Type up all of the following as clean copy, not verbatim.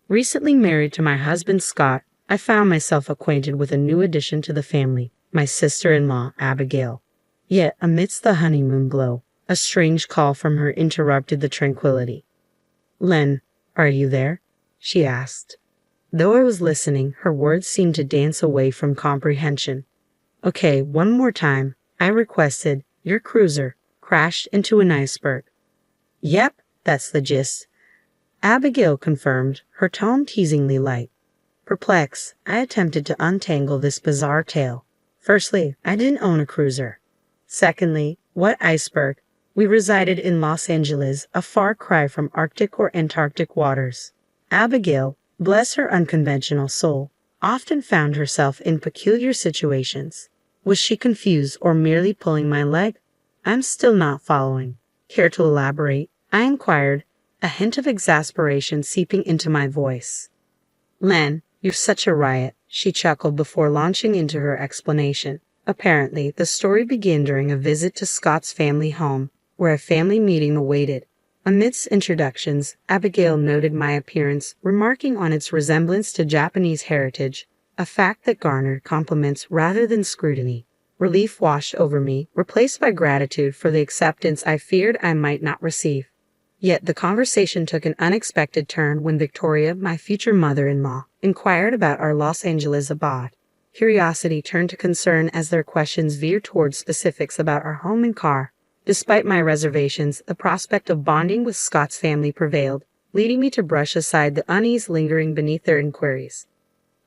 Recently married to my husband Scott, I found myself acquainted with a new addition to the family, my sister-in-law, Abigail. Yet, amidst the honeymoon glow, a strange call from her interrupted the tranquility. "Len, are you there?" she asked. Though I was listening, her words seemed to dance away from comprehension. "Okay, one more time," I requested. "Your cruiser crashed into an iceberg." "Yep, that's the gist," Abigail confirmed, her tone teasingly light. Perplexed, I attempted to untangle this bizarre tale. Firstly, I didn't own a cruiser. Secondly, what iceberg? We resided in Los Angeles, a far cry from Arctic or Antarctic waters. Abigail, bless her unconventional soul, often found herself in peculiar situations. Was she confused or merely pulling my leg? I'm still not following. Care to elaborate? I inquired, a hint of exasperation seeping into my voice. "Len, you're such a riot," she chuckled before launching into her explanation. Apparently, the story began during a visit to Scott's family home, where a family meeting awaited. Amidst introductions, Abigail noted my appearance, remarking on its resemblance to Japanese heritage, a fact that garnered compliments rather than scrutiny. Relief washed over me, replaced by gratitude for the acceptance I feared I might not receive. Yet the conversation took an unexpected turn when Victoria, my future mother-in-law, inquired about our Los Angeles abode. Curiosity turned to concern as their questions veered towards specifics about our home and car. Despite my reservations, the prospect of bonding with Scott's family prevailed, leading me to brush aside the unease lingering beneath their inquiries.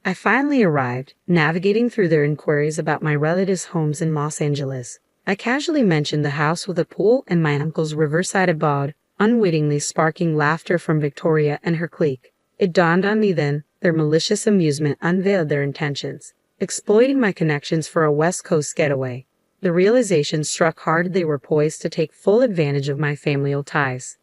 I finally arrived, navigating through their inquiries about my relatives' homes in Los Angeles. I casually mentioned the house with a pool and my uncle's riverside abode, unwittingly sparking laughter from Victoria and her clique. It dawned on me then, their malicious amusement unveiled their intentions, exploiting my connections for a West Coast getaway. The realization struck hard they were poised to take full advantage of my familial ties.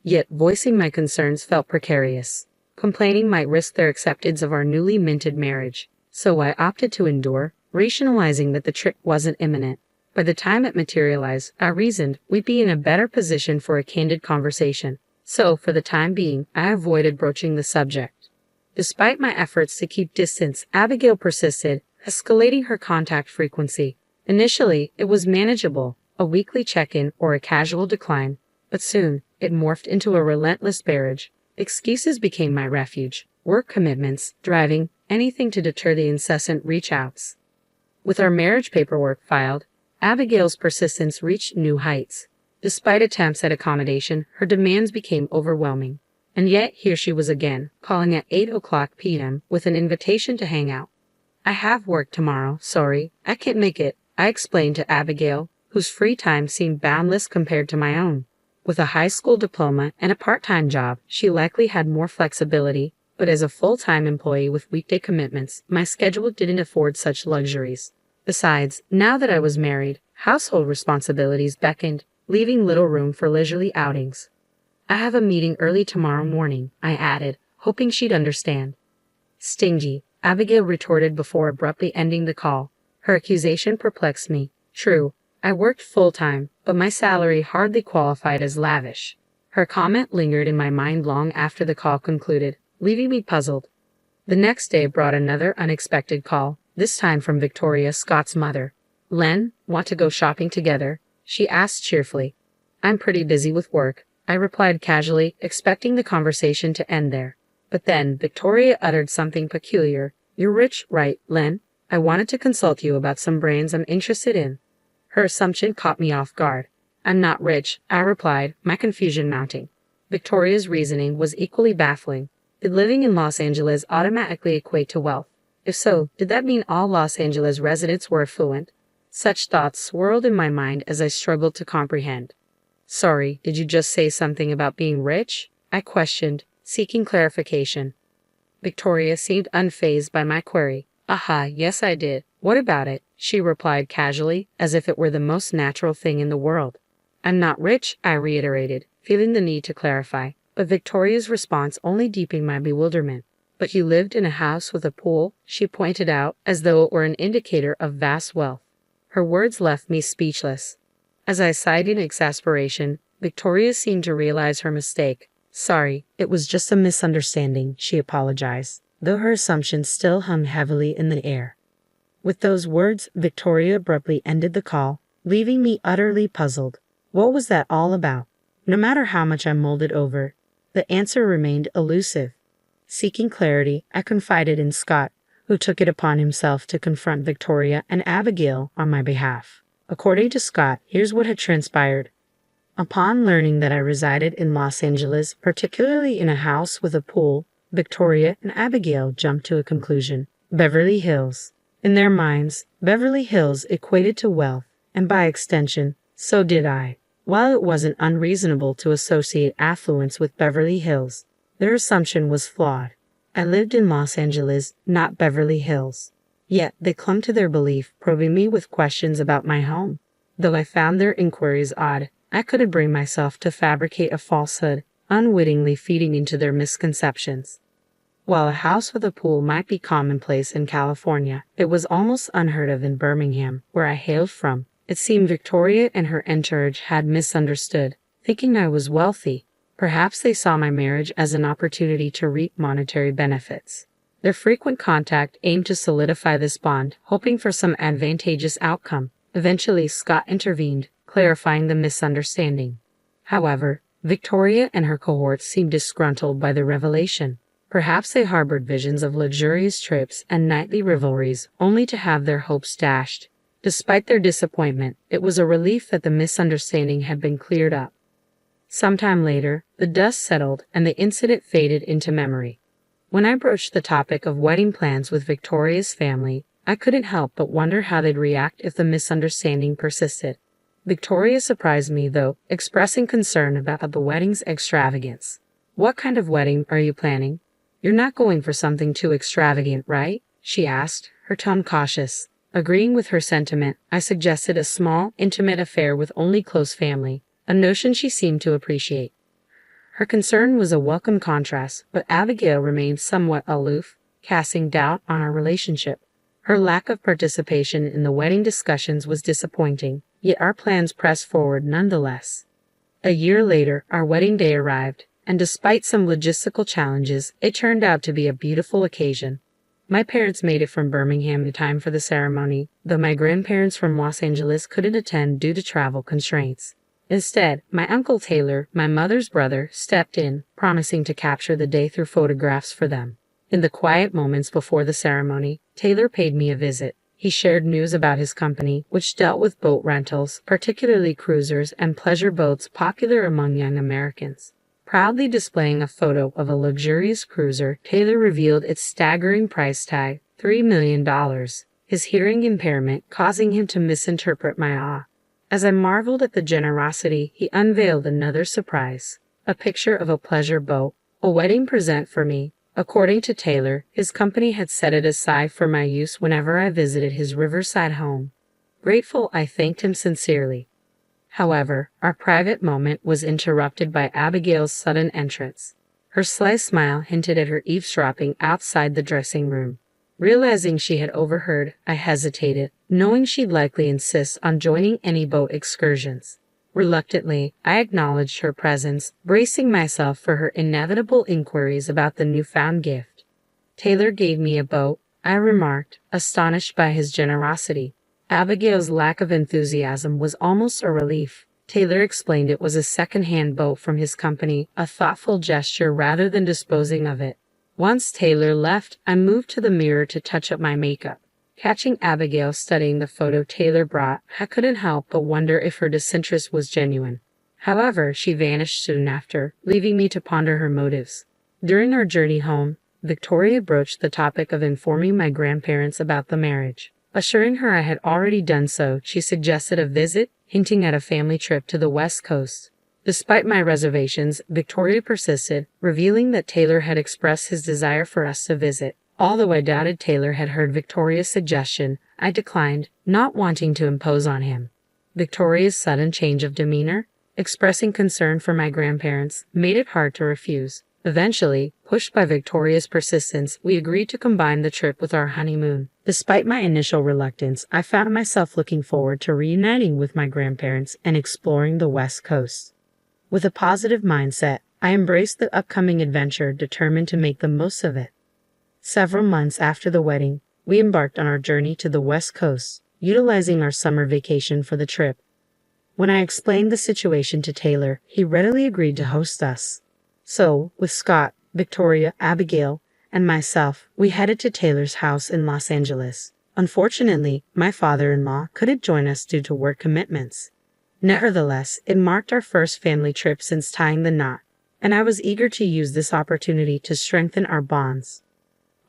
Yet voicing my concerns felt precarious. Complaining might risk their acceptance of our newly minted marriage, so I opted to endure, rationalizing that the trip wasn't imminent. By the time it materialized, I reasoned we'd be in a better position for a candid conversation. So, for the time being, I avoided broaching the subject. Despite my efforts to keep distance, Abigail persisted, escalating her contact frequency. Initially, it was manageable, a weekly check-in or a casual decline, but soon, it morphed into a relentless barrage. Excuses became my refuge, work commitments, driving, anything to deter the incessant reach-outs. With our marriage paperwork filed, Abigail's persistence reached new heights. Despite attempts at accommodation, her demands became overwhelming. And yet here she was again, calling at 8:00 p.m. with an invitation to hang out. "I have work tomorrow, sorry, I can't make it," I explained to Abigail, whose free time seemed boundless compared to my own. With a high school diploma and a part-time job, she likely had more flexibility, but as a full-time employee with weekday commitments, my schedule didn't afford such luxuries. Besides, now that I was married, household responsibilities beckoned, leaving little room for leisurely outings. "I have a meeting early tomorrow morning," I added, hoping she'd understand. "Stingy," Abigail retorted before abruptly ending the call. Her accusation perplexed me. True, I worked full-time, but my salary hardly qualified as lavish. Her comment lingered in my mind long after the call concluded, leaving me puzzled. The next day brought another unexpected call, this time from Victoria, Scott's mother. "Len, want to go shopping together?" she asked cheerfully. "I'm pretty busy with work," I replied casually, expecting the conversation to end there. But then Victoria uttered something peculiar. "You're rich, right, Len? I wanted to consult you about some brands I'm interested in." Her assumption caught me off guard. "I'm not rich," I replied, my confusion mounting. Victoria's reasoning was equally baffling. Did living in Los Angeles automatically equate to wealth? If so, did that mean all Los Angeles residents were affluent? Such thoughts swirled in my mind as I struggled to comprehend. "Sorry, did you just say something about being rich?" I questioned, seeking clarification. Victoria seemed unfazed by my query. "Aha, yes I did. What about it?" she replied casually, as if it were the most natural thing in the world. "I'm not rich," I reiterated, feeling the need to clarify, but Victoria's response only deepened my bewilderment. "But you lived in a house with a pool," she pointed out, as though it were an indicator of vast wealth. Her words left me speechless. As I sighed in exasperation, Victoria seemed to realize her mistake. Sorry, it was just a misunderstanding, she apologized, though her assumption still hung heavily in the air. With those words, Victoria abruptly ended the call, leaving me utterly puzzled. What was that all about? No matter how much I mulled it over, the answer remained elusive. Seeking clarity, I confided in Scott, who took it upon himself to confront Victoria and Abigail on my behalf. According to Scott, here's what had transpired. Upon learning that I resided in Los Angeles, particularly in a house with a pool, Victoria and Abigail jumped to a conclusion. Beverly Hills. In their minds, Beverly Hills equated to wealth, and by extension, so did I. While it wasn't unreasonable to associate affluence with Beverly Hills, their assumption was flawed. I lived in Los Angeles, not Beverly Hills. Yet they clung to their belief, probing me with questions about my home. Though I found their inquiries odd, I couldn't bring myself to fabricate a falsehood, unwittingly feeding into their misconceptions. While a house with a pool might be commonplace in California, it was almost unheard of in Birmingham, where I hailed from. It seemed Victoria and her entourage had misunderstood, thinking I was wealthy. Perhaps they saw my marriage as an opportunity to reap monetary benefits. Their frequent contact aimed to solidify this bond, hoping for some advantageous outcome. Eventually, Scott intervened, clarifying the misunderstanding. However, Victoria and her cohorts seemed disgruntled by the revelation. Perhaps they harbored visions of luxurious trips and nightly revelries, only to have their hopes dashed. Despite their disappointment, it was a relief that the misunderstanding had been cleared up. Sometime later, the dust settled and the incident faded into memory. When I broached the topic of wedding plans with Victoria's family, I couldn't help but wonder how they'd react if the misunderstanding persisted. Victoria surprised me, though, expressing concern about the wedding's extravagance. "What kind of wedding are you planning? You're not going for something too extravagant, right?" she asked, her tone cautious. Agreeing with her sentiment, I suggested a small, intimate affair with only close family, a notion she seemed to appreciate. Her concern was a welcome contrast, but Abigail remained somewhat aloof, casting doubt on our relationship. Her lack of participation in the wedding discussions was disappointing, yet our plans pressed forward nonetheless. A year later, our wedding day arrived, and despite some logistical challenges, it turned out to be a beautiful occasion. My parents made it from Birmingham in time for the ceremony, though my grandparents from Los Angeles couldn't attend due to travel constraints. Instead, my Uncle Taylor, my mother's brother, stepped in, promising to capture the day through photographs for them. In the quiet moments before the ceremony, Taylor paid me a visit. He shared news about his company, which dealt with boat rentals, particularly cruisers and pleasure boats popular among young Americans. Proudly displaying a photo of a luxurious cruiser, Taylor revealed its staggering price tag, $3 million, his hearing impairment causing him to misinterpret my awe. As I marveled at the generosity, he unveiled another surprise, a picture of a pleasure boat, a wedding present for me. According to Taylor, his company had set it aside for my use whenever I visited his riverside home. Grateful, I thanked him sincerely. However, our private moment was interrupted by Abigail's sudden entrance. Her sly smile hinted at her eavesdropping outside the dressing room. Realizing she had overheard, I hesitated, knowing she'd likely insist on joining any boat excursions. Reluctantly, I acknowledged her presence, bracing myself for her inevitable inquiries about the newfound gift. "Taylor gave me a boat," I remarked, astonished by his generosity. Abigail's lack of enthusiasm was almost a relief. Taylor explained it was a second-hand boat from his company, a thoughtful gesture rather than disposing of it. Once Taylor left, I moved to the mirror to touch up my makeup. Catching Abigail studying the photo Taylor brought, I couldn't help but wonder if her disinterest was genuine. However, she vanished soon after, leaving me to ponder her motives. During our journey home, Victoria broached the topic of informing my grandparents about the marriage. Assuring her I had already done so, she suggested a visit, hinting at a family trip to the West Coast. Despite my reservations, Victoria persisted, revealing that Taylor had expressed his desire for us to visit. Although I doubted Taylor had heard Victoria's suggestion, I declined, not wanting to impose on him. Victoria's sudden change of demeanor, expressing concern for my grandparents, made it hard to refuse. Eventually, pushed by Victoria's persistence, we agreed to combine the trip with our honeymoon. Despite my initial reluctance, I found myself looking forward to reuniting with my grandparents and exploring the West Coast. With a positive mindset, I embraced the upcoming adventure, determined to make the most of it. Several months after the wedding, we embarked on our journey to the West Coast, utilizing our summer vacation for the trip. When I explained the situation to Taylor, he readily agreed to host us. So, with Scott, Victoria, Abigail, and myself, we headed to Taylor's house in Los Angeles. Unfortunately, my father-in-law couldn't join us due to work commitments. Nevertheless, it marked our first family trip since tying the knot, and I was eager to use this opportunity to strengthen our bonds.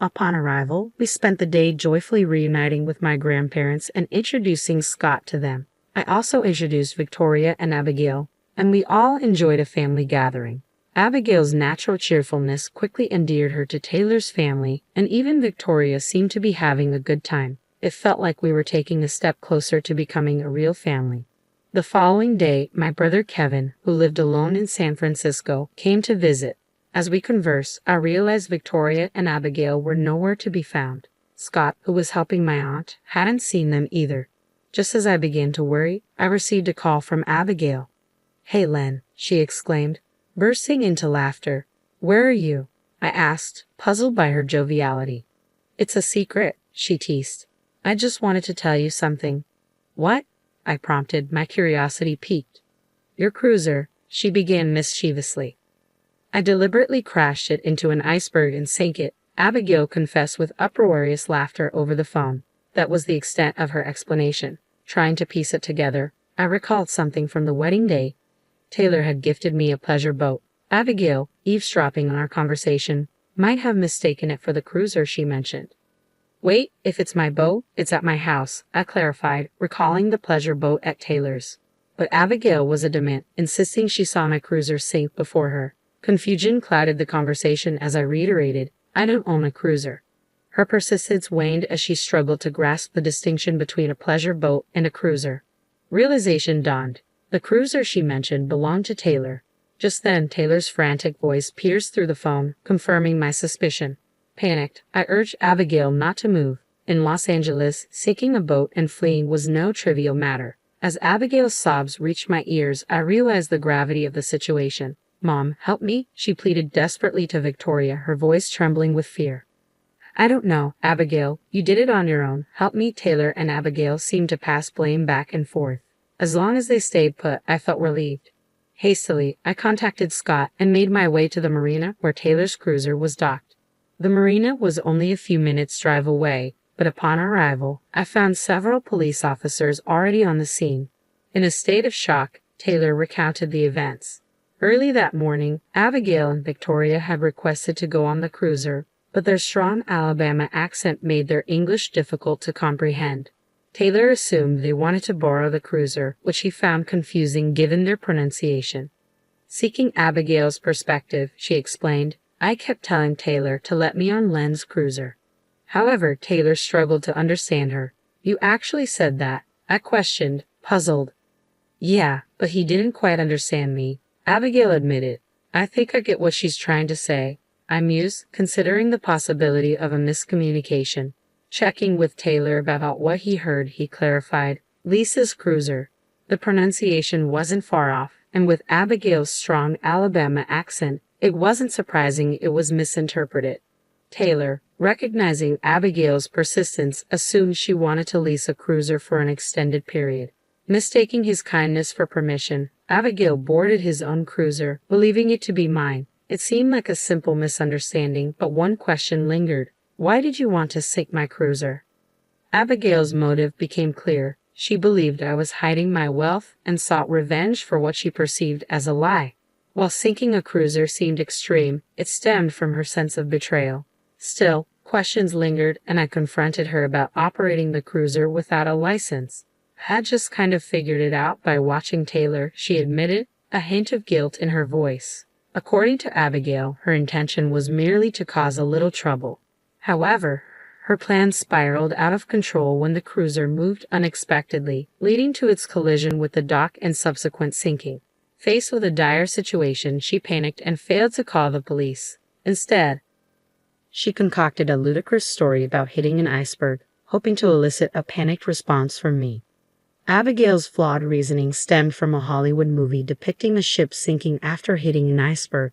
Upon arrival, we spent the day joyfully reuniting with my grandparents and introducing Scott to them. I also introduced Victoria and Abigail, and we all enjoyed a family gathering. Abigail's natural cheerfulness quickly endeared her to Taylor's family, and even Victoria seemed to be having a good time. It felt like we were taking a step closer to becoming a real family. The following day, my brother Kevin, who lived alone in San Francisco, came to visit. As we conversed, I realized Victoria and Abigail were nowhere to be found. Scott, who was helping my aunt, hadn't seen them either. Just as I began to worry, I received a call from Abigail. "Hey, Len," she exclaimed, bursting into laughter. "Where are you?" I asked, puzzled by her joviality. "It's a secret," she teased. "I just wanted to tell you something." "What?" I prompted, my curiosity piqued. "Your cruiser," she began mischievously. "I deliberately crashed it into an iceberg and sank it," Abigail confessed with uproarious laughter over the phone. That was the extent of her explanation. Trying to piece it together, I recalled something from the wedding day. Taylor had gifted me a pleasure boat. Abigail, eavesdropping on our conversation, might have mistaken it for the cruiser she mentioned. "Wait, if it's my boat, it's at my house," I clarified, recalling the pleasure boat at Taylor's. But Abigail was adamant, insisting she saw my cruiser sink before her. Confusion clouded the conversation as I reiterated, "I don't own a cruiser." Her persistence waned as she struggled to grasp the distinction between a pleasure boat and a cruiser. Realization dawned. The cruiser she mentioned belonged to Taylor. Just then, Taylor's frantic voice pierced through the phone, confirming my suspicion. Panicked, I urged Abigail not to move. In Los Angeles, seeking a boat and fleeing was no trivial matter. As Abigail's sobs reached my ears, I realized the gravity of the situation. "Mom, help me," she pleaded desperately to Victoria, her voice trembling with fear. "I don't know, Abigail. You did it on your own. Help me." Taylor and Abigail seemed to pass blame back and forth. As long as they stayed put, I felt relieved. Hastily, I contacted Scott and made my way to the marina where Taylor's cruiser was docked. The marina was only a few minutes' drive away, but upon arrival, I found several police officers already on the scene. In a state of shock, Taylor recounted the events. Early that morning, Abigail and Victoria had requested to go on the cruiser, but their strong Alabama accent made their English difficult to comprehend. Taylor assumed they wanted to borrow the cruiser, which he found confusing given their pronunciation. Seeking Abigail's perspective, she explained, "I kept telling Taylor to let me on Len's cruiser." However, Taylor struggled to understand her. "You actually said that?" I questioned, puzzled. "Yeah, but he didn't quite understand me," Abigail admitted. "I think I get what she's trying to say," I mused, considering the possibility of a miscommunication. Checking with Taylor about what he heard, he clarified, "Lisa's cruiser." The pronunciation wasn't far off, and with Abigail's strong Alabama accent, it wasn't surprising it was misinterpreted. Taylor, recognizing Abigail's persistence, assumed she wanted to lease a cruiser for an extended period. Mistaking his kindness for permission, Abigail boarded his own cruiser, believing it to be mine. It seemed like a simple misunderstanding, but one question lingered. "Why did you want to sink my cruiser?" Abigail's motive became clear. She believed I was hiding my wealth and sought revenge for what she perceived as a lie. While sinking a cruiser seemed extreme, it stemmed from her sense of betrayal. Still, questions lingered, and I confronted her about operating the cruiser without a license. "I had just kind of figured it out by watching Taylor," she admitted, a hint of guilt in her voice. According to Abigail, her intention was merely to cause a little trouble. However, her plan spiraled out of control when the cruiser moved unexpectedly, leading to its collision with the dock and subsequent sinking. Faced with a dire situation, she panicked and failed to call the police. Instead, she concocted a ludicrous story about hitting an iceberg, hoping to elicit a panicked response from me. Abigail's flawed reasoning stemmed from a Hollywood movie depicting the ship sinking after hitting an iceberg.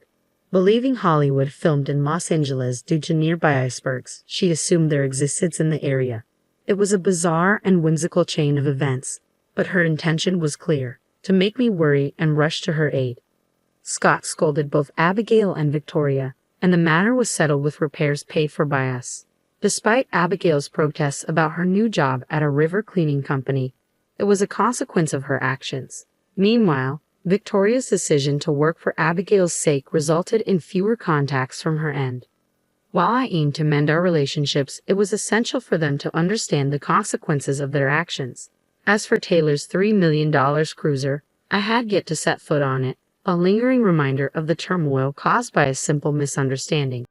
Believing Hollywood filmed in Los Angeles due to nearby icebergs, she assumed their existence in the area. It was a bizarre and whimsical chain of events, but her intention was clear: to make me worry and rush to her aid. Scott scolded both Abigail and Victoria, and the matter was settled with repairs paid for by us. Despite Abigail's protests about her new job at a river cleaning company, it was a consequence of her actions. Meanwhile, Victoria's decision to work for Abigail's sake resulted in fewer contacts from her end. While I aimed to mend our relationships, it was essential for them to understand the consequences of their actions. As for Taylor's $3 million cruiser, I had yet to set foot on it, a lingering reminder of the turmoil caused by a simple misunderstanding.